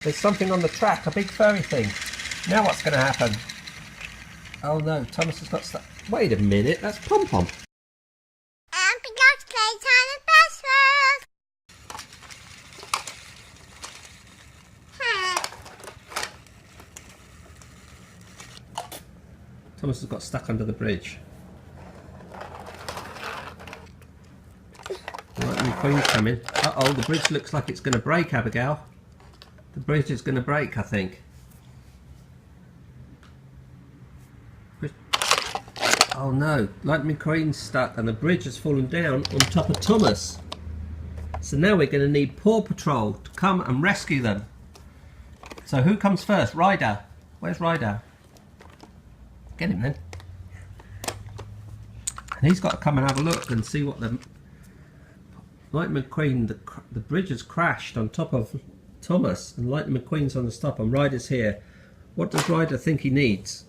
There's something on the track, a big furry thing. Now what's going to happen? Oh no, Thomas has got stuck. Wait a minute, that's PomPom. Abigail's Playtime and password. Thomas has got stuck under the bridge. Right, the Queen's coming. Uh-oh, the bridge looks like it's going to break, Abigail. The bridge is going to break, I think. Oh no, Lightning McQueen's stuck and the bridge has fallen down on top of Thomas. So now we're going to need Paw Patrol to come and rescue them. So who comes first? Ryder. Where's Ryder? Get him then. And he's got to come and have a look and see what the... Lightning McQueen, the bridge has crashed on top of Thomas and Lightning McQueen's on the stop and Ryder's here. What does Ryder think he needs?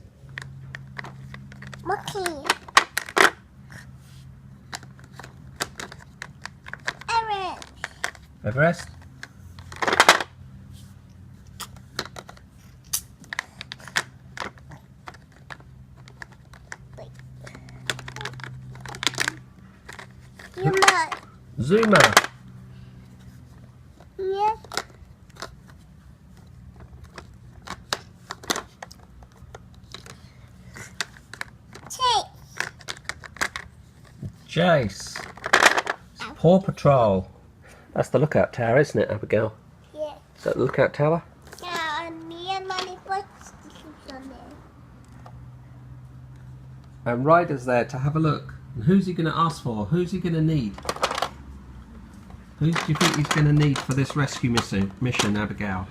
Monkey. Everest? Zuma. Yes. Chase. Paw Patrol. That's the lookout tower, isn't it, Abigail? Yes. Is that the lookout tower? Yeah, and me and Mommy put stickers on there. And Ryder's there to have a look. And who's he going to ask for? Who's he going to need? Who do you think he's going to need for this rescue mission, Abigail?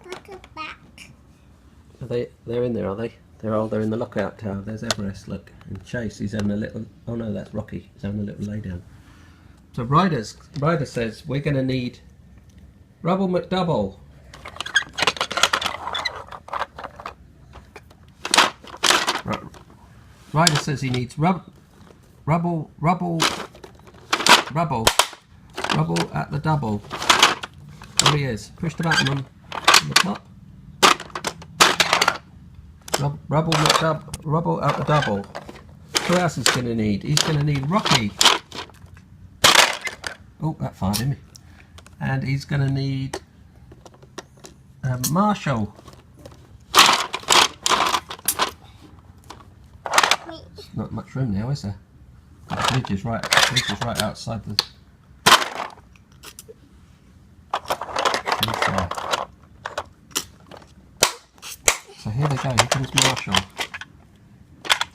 Look at that. They're in there, are they? They're in the lookout tower. There's Everest, look. And Chase, he's having a little... Oh no, that's Rocky. He's having a little lay down. So Ryder says we're going to need Rubble McDouble. Ryder says he needs rubble at the double. There he is. Push the button on the top. Rubble at the double. Who else is going to need? He's going to need Rocky. Oh, that fired him. And he's going to need Marshall. Not much room now, is there? The bridge is right outside the... So here they go, here comes Marshall.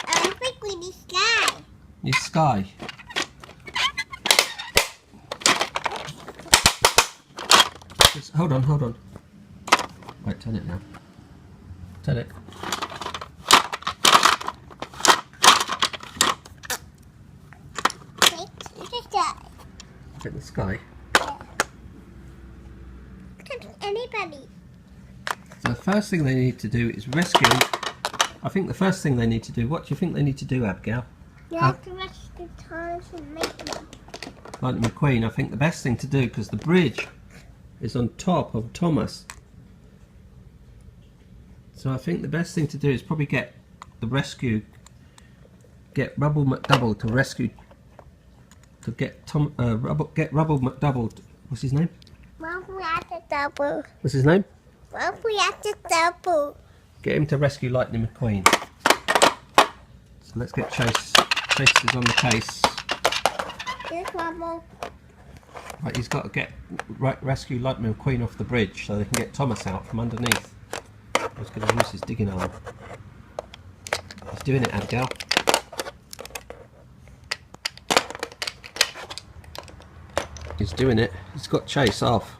I think we need Sky. Need Sky. Hold on. Wait, turn it now. Turn it. Get the Sky. Anybody. So the first thing they need to do is rescue. I think the first thing they need to do. What do you think they need to do, Abigail? You have to rescue Thomas and make them. Lightning McQueen. I think the best thing to do, because the bridge is on top of Thomas. So I think the best thing to do is probably get Rubble McDouble to rescue. To get Rubble McDouble. What's his name? Rubble at the double. What's his name? Rubble at the double. Get him to rescue Lightning McQueen. So let's get Chase. Chase is on the case. Here's Rubble. Right, he's got to rescue Lightning McQueen off the bridge so they can get Thomas out from underneath. He's going to use his digging arm. He's doing it, Abigail. He's doing it. He's got Chase off.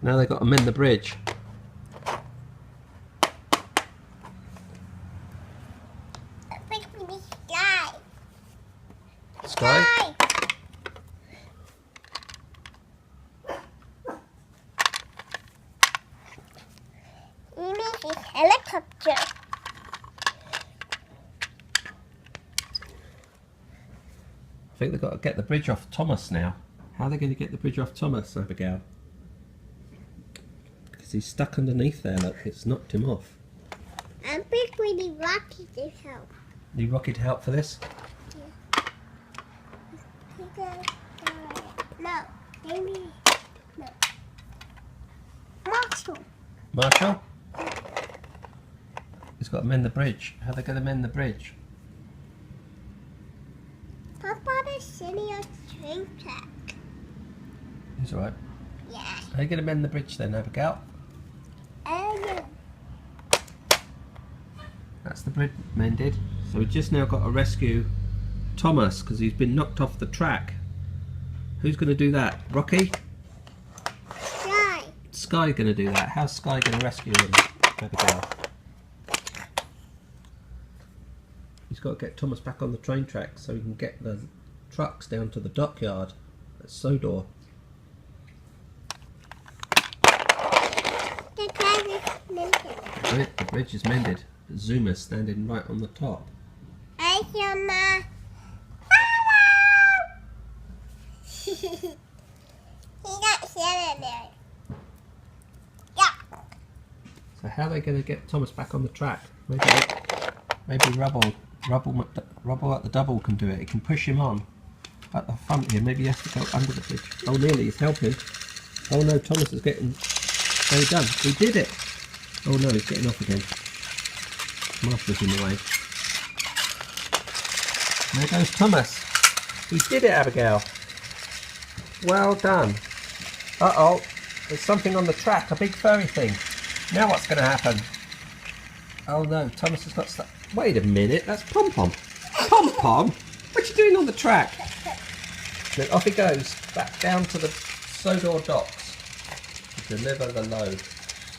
Now they've got to mend the bridge. I think we need Sky. Sky? We need a helicopter. I think they've got to get the bridge off Thomas now. How are they going to get the bridge off Thomas, Abigail? Because he's stuck underneath there, look, it's knocked him off. I think we need Rocky to help. Need Rocky to help for this? No, maybe. No. Marshall. Marshall? He's got to mend the bridge. How are they going to mend the bridge? Papa is sitting on the train track. He's alright. Yeah. How are you going to mend the bridge then, Abigail? And That's the bridge mended. So we've just now got to rescue Thomas because he's been knocked off the track. Who's going to do that? Rocky? Sky. Sky's going to do that. How's Sky going to rescue him, Abigail? He's got to get Thomas back on the train track so he can get the trucks down to the dockyard at Sodor. The track is mended. The bridge is mended. Zuma's standing right on the top. I saw my he got sand in there. Yeah. So how are they going to get Thomas back on the track? Maybe Rubble at the double can do it. He can push him on at the front here. Maybe he has to go under the bridge. Oh, nearly. He's helping. Oh no, Thomas is getting very done. He did it. Oh no, he's getting off again. Marshall's in the way. There goes Thomas. He did it, Abigail. Well done. Uh-oh. There's something on the track. A big furry thing. Now what's going to happen? Oh no, Thomas has got stuck. Wait a minute, that's PomPom. PomPom? What are you doing on the track? Then off he goes, back down to the Sodor docks to deliver the load.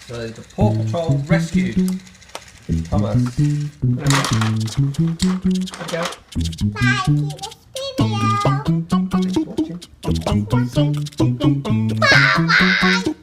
So the Paw Patrol rescued Thomas. There we go. Bye to this video. Thanks for watching. Bye.